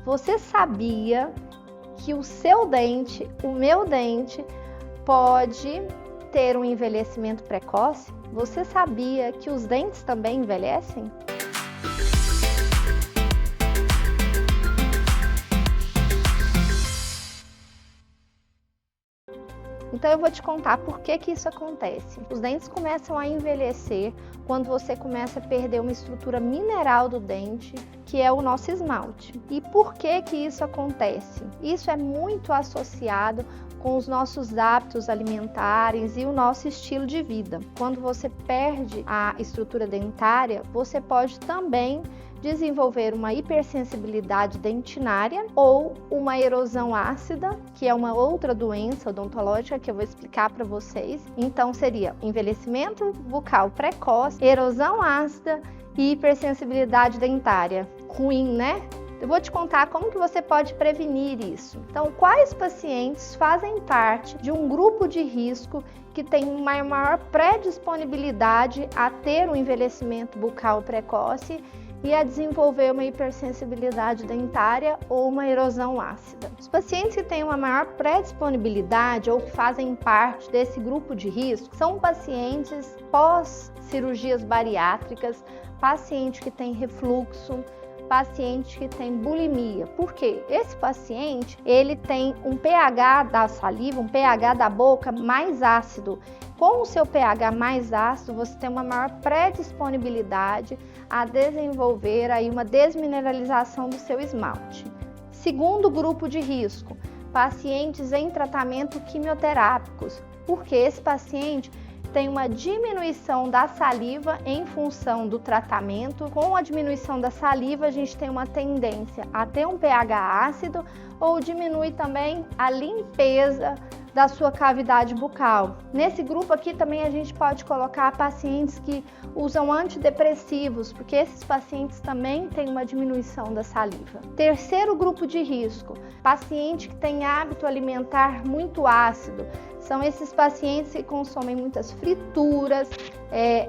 Você sabia que o seu dente, o meu dente, pode ter um envelhecimento precoce? Você sabia que os dentes também envelhecem? Então eu vou te contar por que isso acontece. Os dentes começam a envelhecer quando você começa a perder uma estrutura mineral do dente, que é o nosso esmalte. E por que isso acontece? Isso é muito associado com os nossos hábitos alimentares e o nosso estilo de vida. Quando você perde a estrutura dentária, você pode também desenvolver uma hipersensibilidade dentinária ou uma erosão ácida, que é uma outra doença odontológica que eu vou explicar para vocês. Então seria envelhecimento bucal precoce, erosão ácida e hipersensibilidade dentária. Ruim, né? Eu vou te contar como que você pode prevenir isso. Então, quais pacientes fazem parte de um grupo de risco que tem uma maior predisponibilidade a ter um envelhecimento bucal precoce e a desenvolver uma hipersensibilidade dentária ou uma erosão ácida? Os pacientes que têm uma maior predisponibilidade ou que fazem parte desse grupo de risco são pacientes pós-cirurgias bariátricas, paciente que tem refluxo, paciente que tem bulimia. Por quê? Esse paciente, ele tem um pH da saliva, um pH da boca mais ácido. Com o seu pH mais ácido, você tem uma maior predisponibilidade a desenvolver aí uma desmineralização do seu esmalte. Segundo grupo de risco, pacientes em tratamento quimioterápicos. Porque esse paciente tem uma diminuição da saliva em função do tratamento. Com a diminuição da saliva, a gente tem uma tendência a ter um pH ácido ou diminui também a limpeza da sua cavidade bucal. Nesse grupo aqui também a gente pode colocar pacientes que usam antidepressivos, porque esses pacientes também têm uma diminuição da saliva. Terceiro grupo de risco, paciente que tem hábito alimentar muito ácido. São esses pacientes que consomem muitas frituras,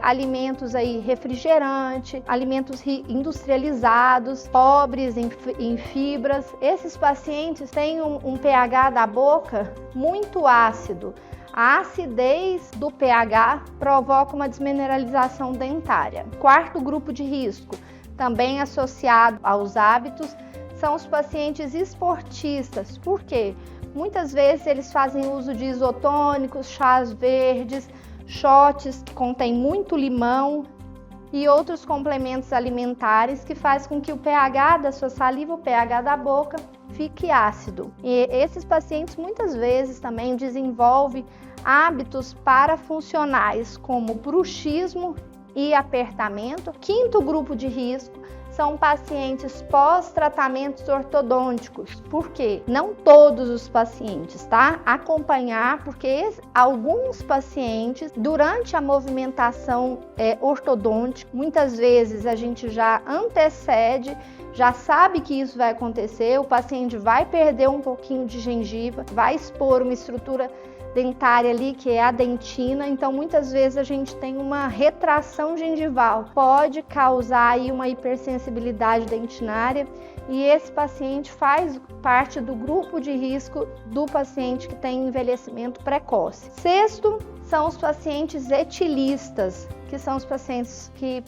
alimentos aí refrigerante, alimentos industrializados, pobres em fibras. Esses pacientes têm um pH da boca muito ácido. A acidez do pH provoca uma desmineralização dentária. Quarto grupo de risco, também associado aos hábitos, são os pacientes esportistas. Por quê? Muitas vezes eles fazem uso de isotônicos, chás verdes, shots que contêm muito limão e outros complementos alimentares que faz com que o pH da sua saliva, o pH da boca, fique ácido. E esses pacientes muitas vezes também desenvolvem hábitos parafuncionais como bruxismo e apertamento. Quinto grupo de risco são pacientes pós-tratamentos ortodônticos. Por quê? Não todos os pacientes, tá? Acompanhar, porque alguns pacientes, durante a movimentação ortodôntica, muitas vezes a gente já antecede, já sabe que isso vai acontecer, o paciente vai perder um pouquinho de gengiva, vai expor uma estrutura dentária ali, que é a dentina, então muitas vezes a gente tem uma retração gengival, pode causar aí uma hipersensibilidade dentinária e esse paciente faz parte do grupo de risco do paciente que tem envelhecimento precoce. Sexto, são os pacientes etilistas, que são os pacientes que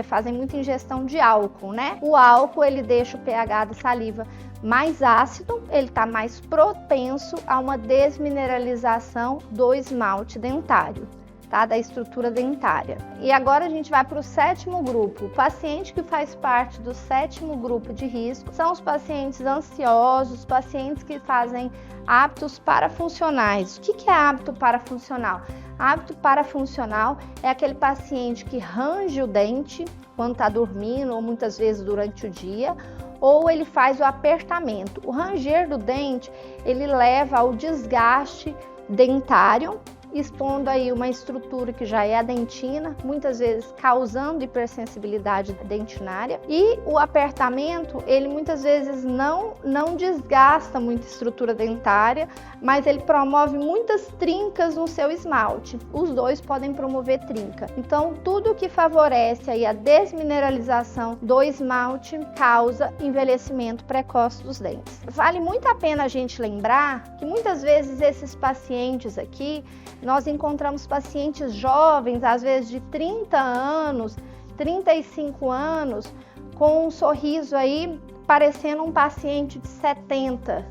fazem muita ingestão de álcool, né? O álcool, ele deixa o pH da saliva mais ácido, ele está mais propenso a uma desmineralização do esmalte dentário, tá? Da estrutura dentária. E agora a gente vai para o sétimo grupo. O paciente que faz parte do sétimo grupo de risco são os pacientes ansiosos, pacientes que fazem hábitos parafuncionais. O que é hábito parafuncional? Hábito parafuncional é aquele paciente que range o dente quando está dormindo ou muitas vezes durante o dia, ou ele faz o apertamento. O ranger do dente, ele leva ao desgaste dentário expondo aí uma estrutura que já é a dentina, muitas vezes causando hipersensibilidade dentinária. E o apertamento, ele muitas vezes não desgasta muita estrutura dentária, mas ele promove muitas trincas no seu esmalte. Os dois podem promover trinca. Então, tudo que favorece aí a desmineralização do esmalte causa envelhecimento precoce dos dentes. Vale muito a pena a gente lembrar que muitas vezes esses pacientes aqui, nós encontramos pacientes jovens, às vezes de 30 anos, 35 anos, com um sorriso aí parecendo um paciente de 70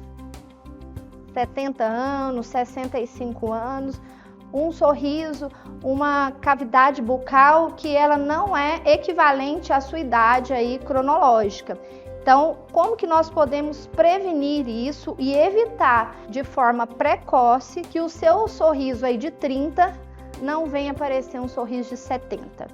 anos, 65 anos, um sorriso, uma cavidade bucal que ela não é equivalente à sua idade aí cronológica. Então, como que nós podemos prevenir isso e evitar de forma precoce que o seu sorriso aí de 30 não venha aparecer um sorriso de 70?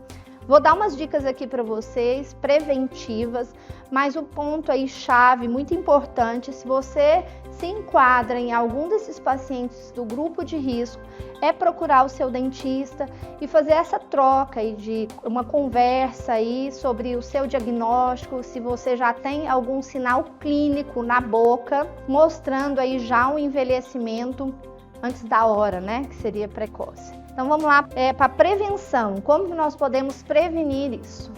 Vou dar umas dicas aqui para vocês, preventivas, mas o ponto aí chave, muito importante, se você se enquadra em algum desses pacientes do grupo de risco, é procurar o seu dentista e fazer essa troca aí de uma conversa aí sobre o seu diagnóstico, se você já tem algum sinal clínico na boca, mostrando aí já um envelhecimento antes da hora, né, que seria precoce. Então vamos lá, para prevenção, como que nós podemos prevenir isso?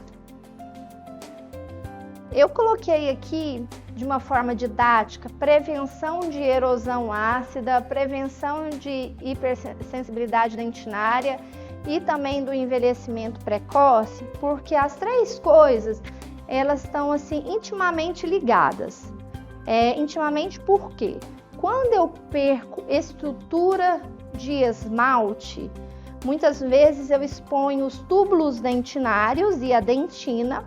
Eu coloquei aqui de uma forma didática, prevenção de erosão ácida, prevenção de hipersensibilidade dentinária e também do envelhecimento precoce, porque as três coisas, elas estão assim intimamente ligadas. Intimamente por quê? Quando eu perco estrutura de esmalte, muitas vezes eu exponho os túbulos dentinários e a dentina,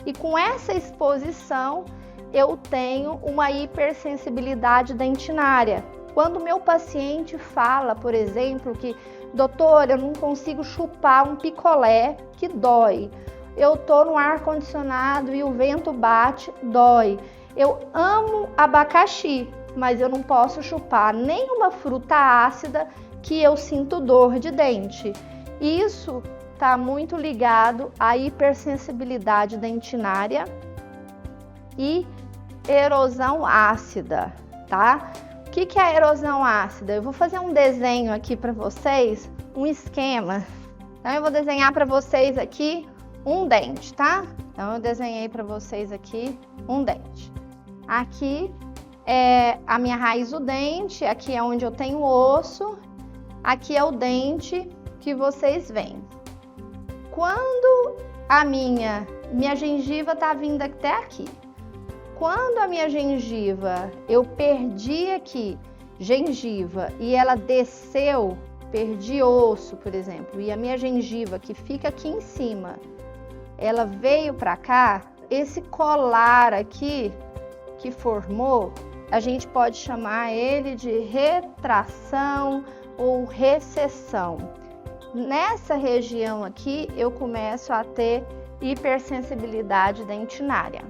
e com essa exposição eu tenho uma hipersensibilidade dentinária. Quando o meu paciente fala, por exemplo, que doutor, eu não consigo chupar um picolé, que dói. Eu tô no ar-condicionado e o vento bate, dói. Eu amo abacaxi, mas eu não posso chupar nenhuma fruta ácida que eu sinto dor de dente. Isso está muito ligado à hipersensibilidade dentinária e erosão ácida, tá? O que é a erosão ácida? Eu vou fazer um desenho aqui para vocês, um esquema. Então eu vou desenhar para vocês aqui um dente, tá? Então eu desenhei para vocês aqui um dente. Aqui é a minha raiz do dente, aqui é onde eu tenho o osso, aqui é o dente que vocês veem. Quando a minha gengiva tá vindo até aqui, quando a minha gengiva, eu perdi aqui gengiva e ela desceu, perdi osso, por exemplo, e a minha gengiva que fica aqui em cima, ela veio para cá, esse colar aqui que formou, a gente pode chamar ele de retração ou recessão. Nessa região aqui, eu começo a ter hipersensibilidade dentinária.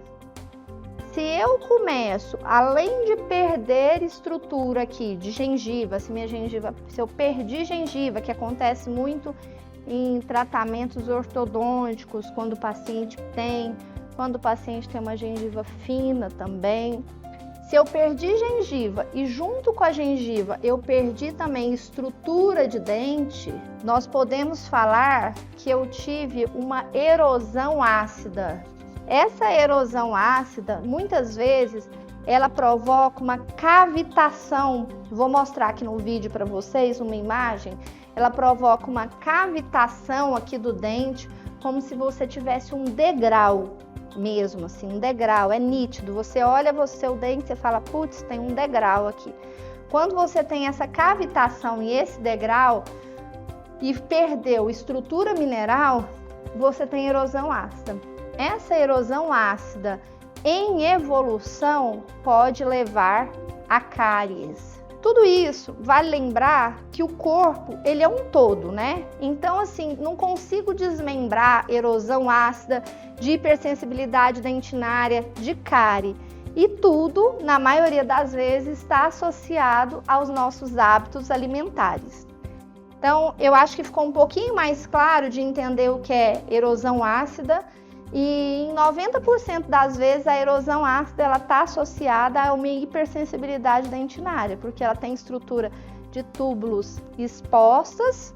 Se eu começo, além de perder estrutura aqui de gengiva, se eu perdi gengiva, que acontece muito em tratamentos ortodônticos, quando o paciente tem uma gengiva fina também. Se eu perdi gengiva e junto com a gengiva eu perdi também estrutura de dente, nós podemos falar que eu tive uma erosão ácida. Essa erosão ácida, muitas vezes, ela provoca uma cavitação. Vou mostrar aqui no vídeo para vocês uma imagem. Ela provoca uma cavitação aqui do dente, como se você tivesse um degrau. Mesmo assim, um degrau, é nítido, você olha o seu dente e fala, putz, tem um degrau aqui. Quando você tem essa cavitação e esse degrau e perdeu estrutura mineral, você tem erosão ácida. Essa erosão ácida em evolução pode levar a cáries. Tudo isso, vale lembrar que o corpo, ele é um todo, né? Então, assim, não consigo desmembrar erosão ácida, de hipersensibilidade dentinária, de cárie. E tudo, na maioria das vezes, está associado aos nossos hábitos alimentares. Então, eu acho que ficou um pouquinho mais claro de entender o que é erosão ácida. E em 90% das vezes a erosão ácida ela está associada a uma hipersensibilidade dentinária, porque ela tem estrutura de túbulos expostas,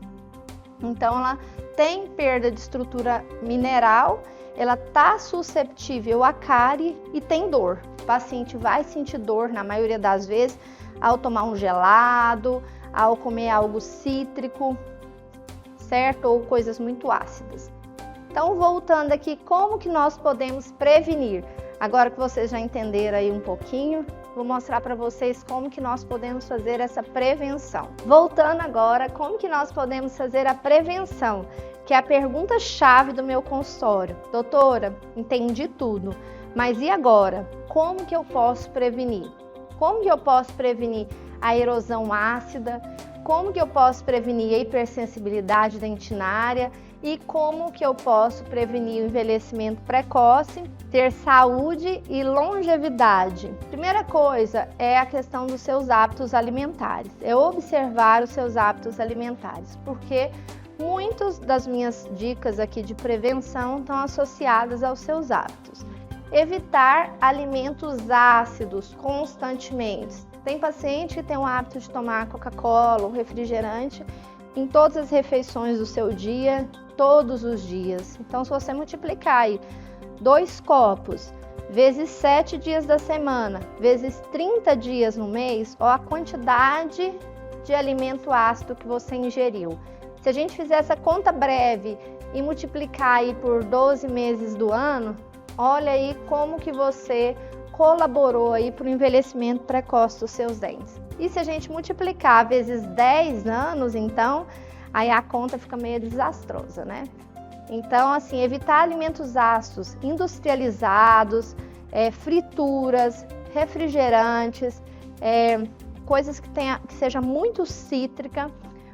então ela tem perda de estrutura mineral, ela está susceptível a cárie e tem dor. O paciente vai sentir dor na maioria das vezes ao tomar um gelado, ao comer algo cítrico, certo? Ou coisas muito ácidas. Então, voltando aqui, como que nós podemos prevenir? Agora que vocês já entenderam aí um pouquinho, vou mostrar para vocês como que nós podemos fazer essa prevenção. Voltando agora, como que nós podemos fazer a prevenção? Que é a pergunta-chave do meu consultório. Doutora, entendi tudo, mas e agora? Como que eu posso prevenir? Como que eu posso prevenir a erosão ácida? Como que eu posso prevenir a hipersensibilidade dentinária? E como que eu posso prevenir o envelhecimento precoce, ter saúde e longevidade? Primeira coisa é a questão dos seus hábitos alimentares, é observar os seus hábitos alimentares, porque muitas das minhas dicas aqui de prevenção estão associadas aos seus hábitos. Evitar alimentos ácidos constantemente. Tem paciente que tem o hábito de tomar Coca-Cola ou refrigerante em todas as refeições do seu dia, todos os dias. Então, se você multiplicar aí 2 copos vezes 7 dias da semana, vezes 30 dias no mês, ó a quantidade de alimento ácido que você ingeriu. Se a gente fizer essa conta breve e multiplicar aí por 12 meses do ano, olha aí como que você colaborou aí para o envelhecimento precoce dos seus dentes. E se a gente multiplicar vezes 10 anos, então, aí a conta fica meio desastrosa, né? Então, assim, evitar alimentos ácidos industrializados, frituras, refrigerantes, coisas que seja muito cítrica,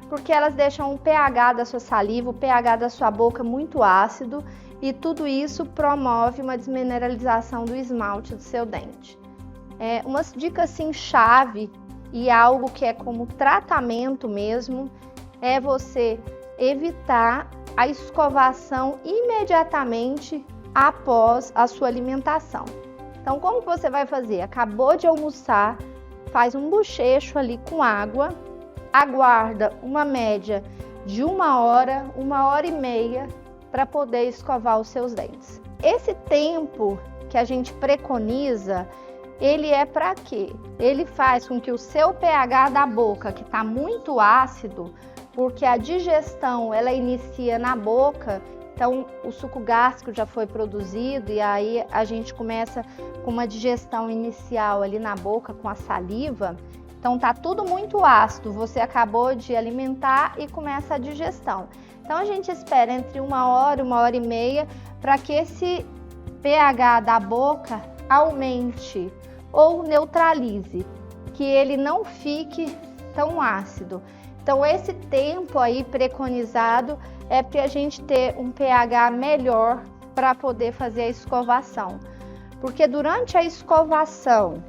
porque elas deixam o pH da sua saliva, o pH da sua boca muito ácido, e tudo isso promove uma desmineralização do esmalte do seu dente. Umas dicas assim chave e algo que é como tratamento mesmo é você evitar a escovação imediatamente após a sua alimentação. Então, como que você vai fazer? Acabou de almoçar, faz um bochecho ali com água, aguarda uma média de 1 hora, 1h30 para poder escovar os seus dentes. Esse tempo que a gente preconiza, ele é para quê? Ele faz com que o seu pH da boca, que está muito ácido, porque a digestão ela inicia na boca, então o suco gástrico já foi produzido e aí a gente começa com uma digestão inicial ali na boca com a saliva. Então tá tudo muito ácido, você acabou de alimentar e começa a digestão. Então a gente espera entre 1 hora, 1h30 para que esse pH da boca aumente ou neutralize, que ele não fique tão ácido. Então esse tempo aí preconizado é para a gente ter um pH melhor para poder fazer a escovação. Porque durante a escovação,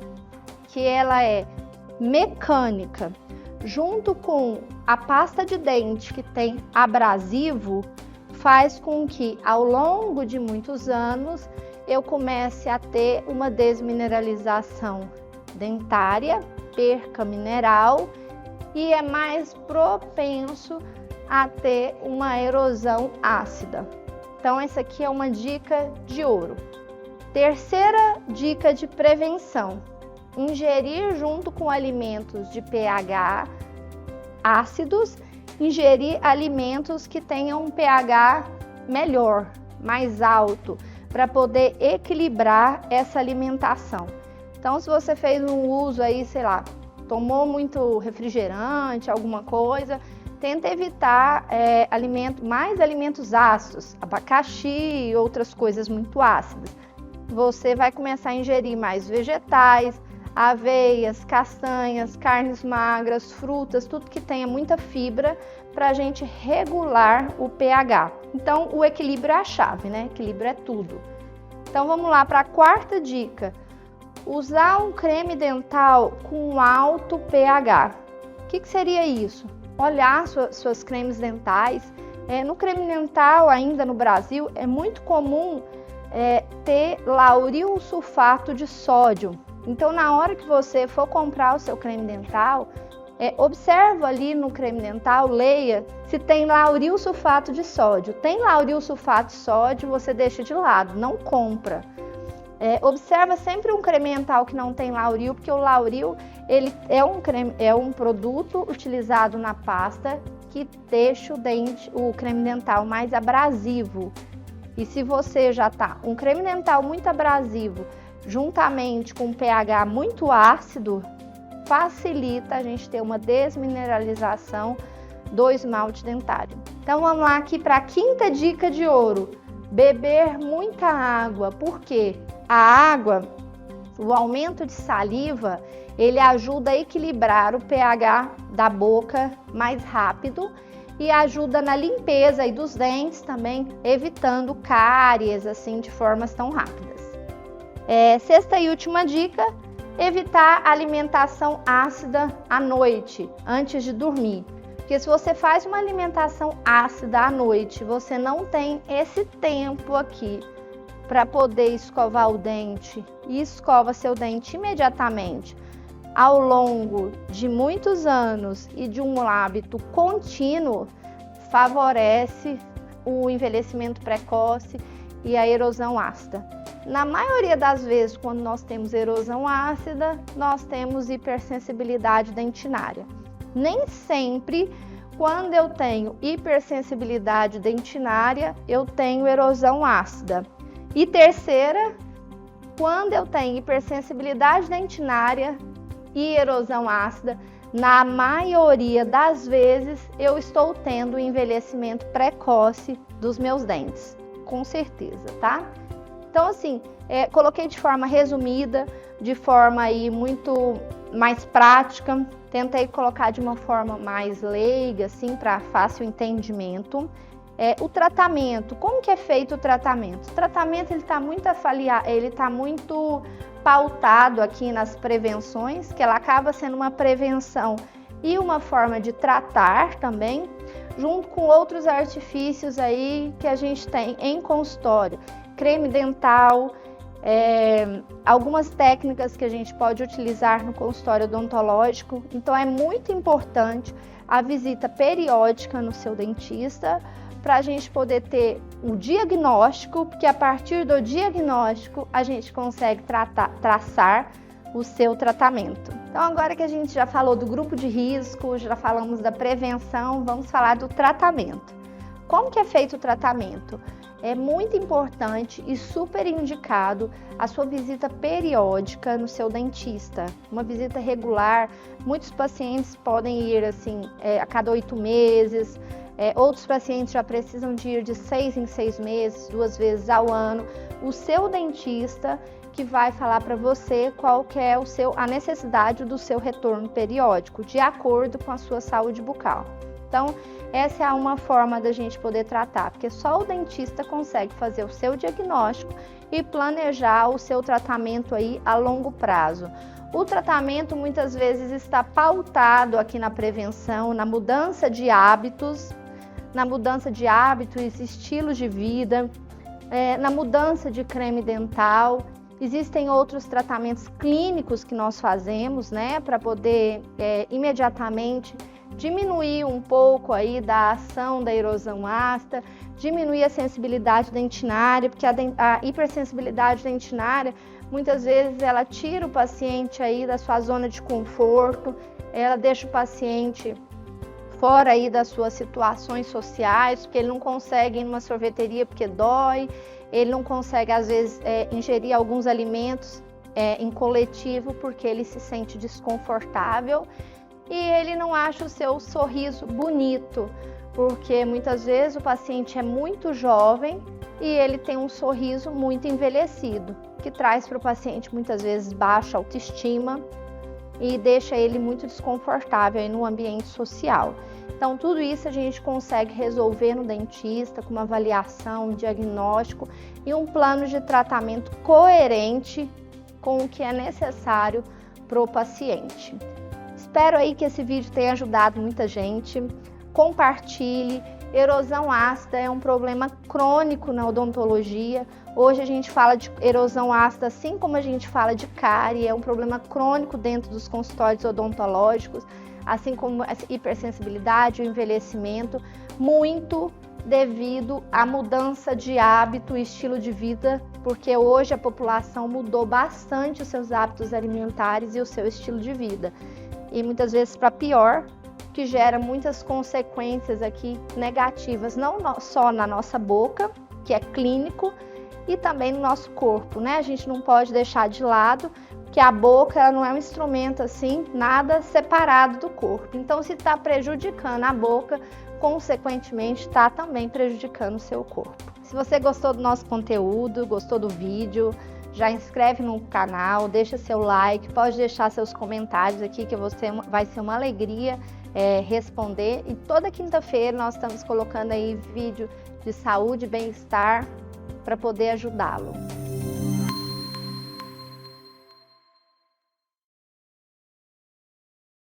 que ela é mecânica, junto com a pasta de dente que tem abrasivo, faz com que ao longo de muitos anos eu comece a ter uma desmineralização dentária, perca mineral e é mais propenso a ter uma erosão ácida. Então essa aqui é uma dica de ouro. Terceira dica de prevenção: ingerir junto com alimentos de pH ácidos, ingerir alimentos que tenham um pH melhor, mais alto, para poder equilibrar essa alimentação. Então, se você fez um uso aí, sei lá, tomou muito refrigerante, alguma coisa, tenta evitar mais alimentos ácidos, abacaxi e outras coisas muito ácidas. Você vai começar a ingerir mais vegetais, aveias, castanhas, carnes magras, frutas, tudo que tenha muita fibra para a gente regular o pH. Então, o equilíbrio é a chave, né? Equilíbrio é tudo. Então, vamos lá para a quarta dica. Usar um creme dental com alto pH. O que seria isso? olhar suas cremes dentais. No creme dental, ainda no Brasil, é muito comum ter lauril sulfato de sódio. Então, na hora que você for comprar o seu creme dental, observa ali no creme dental, leia se tem lauril sulfato de sódio. Tem lauril sulfato de sódio, você deixa de lado, não compra. Observa sempre um creme dental que não tem lauril, porque o lauril ele é um produto utilizado na pasta que deixa o creme dental mais abrasivo. E se você já tá um creme dental muito abrasivo, juntamente com um pH muito ácido, facilita a gente ter uma desmineralização do esmalte dentário. Então vamos lá aqui para a quinta dica de ouro: beber muita água. Por quê? A água, o aumento de saliva, ele ajuda a equilibrar o pH da boca mais rápido e ajuda na limpeza aí dos dentes também, evitando cáries assim de formas tão rápidas. Sexta e última dica: evitar alimentação ácida à noite, antes de dormir. Porque se você faz uma alimentação ácida à noite, você não tem esse tempo aqui para poder escovar o dente e escova seu dente imediatamente. Ao longo de muitos anos e de um hábito contínuo, favorece o envelhecimento precoce e a erosão ácida. Na maioria das vezes, quando nós temos erosão ácida, nós temos hipersensibilidade dentinária. Nem sempre, quando eu tenho hipersensibilidade dentinária, eu tenho erosão ácida. E terceira, quando eu tenho hipersensibilidade dentinária e erosão ácida, na maioria das vezes eu estou tendo envelhecimento precoce dos meus dentes, com certeza, tá? Então assim, coloquei de forma resumida, de forma aí muito mais prática, tentei colocar de uma forma mais leiga, assim, para fácil entendimento. O tratamento, como que é feito o tratamento? O tratamento ele está muito pautado aqui nas prevenções, que ela acaba sendo uma prevenção e uma forma de tratar também, junto com outros artifícios aí que a gente tem em consultório, creme dental, algumas técnicas que a gente pode utilizar no consultório odontológico. Então é muito importante a visita periódica no seu dentista, para a gente poder ter o diagnóstico, porque a partir do diagnóstico a gente consegue traçar o seu tratamento. Então agora que a gente já falou do grupo de risco, já falamos da prevenção, vamos falar do tratamento. Como que é feito o tratamento? É muito importante e super indicado a sua visita periódica no seu dentista, uma visita regular. Muitos pacientes podem ir assim a cada 8 meses, outros pacientes já precisam de ir de 6 em 6 meses, 2 vezes ao ano. O seu dentista que vai falar para você qual que é a necessidade do seu retorno periódico, de acordo com a sua saúde bucal. Então, essa é uma forma da gente poder tratar, porque só o dentista consegue fazer o seu diagnóstico e planejar o seu tratamento aí a longo prazo. O tratamento muitas vezes está pautado aqui na prevenção, na mudança de hábitos, estilos de vida, na mudança de creme dental. Existem outros tratamentos clínicos que nós fazemos, né, para poder imediatamente diminuir um pouco aí da ação da erosão ácida, diminuir a sensibilidade dentinária, porque a hipersensibilidade dentinária, muitas vezes ela tira o paciente aí da sua zona de conforto, ela deixa o paciente fora aí das suas situações sociais, porque ele não consegue ir numa sorveteria porque dói, ele não consegue às vezes ingerir alguns alimentos em coletivo porque ele se sente desconfortável e ele não acha o seu sorriso bonito, porque muitas vezes o paciente é muito jovem e ele tem um sorriso muito envelhecido, que traz para o paciente muitas vezes baixa autoestima e deixa ele muito desconfortável aí no ambiente social. Então, tudo isso a gente consegue resolver no dentista com uma avaliação, um diagnóstico e um plano de tratamento coerente com o que é necessário para o paciente. Espero aí que esse vídeo tenha ajudado muita gente. Compartilhe. Erosão ácida é um problema crônico na odontologia. Hoje a gente fala de erosão ácida, assim como a gente fala de cárie, é um problema crônico dentro dos consultórios odontológicos, assim como a hipersensibilidade, o envelhecimento, muito devido à mudança de hábito e estilo de vida, porque hoje a população mudou bastante os seus hábitos alimentares e o seu estilo de vida. E muitas vezes para pior, que gera muitas consequências aqui negativas, não só na nossa boca, que é clínico, e também no nosso corpo, né? A gente não pode deixar de lado que a boca ela não é um instrumento assim, nada separado do corpo. Então, se está prejudicando a boca, consequentemente está também prejudicando o seu corpo. Se você gostou do nosso conteúdo, gostou do vídeo, já inscreve no canal, deixa seu like, pode deixar seus comentários aqui, que vai ser uma alegria responder. E toda quinta-feira nós estamos colocando aí vídeo de saúde e bem-estar para poder ajudá-lo.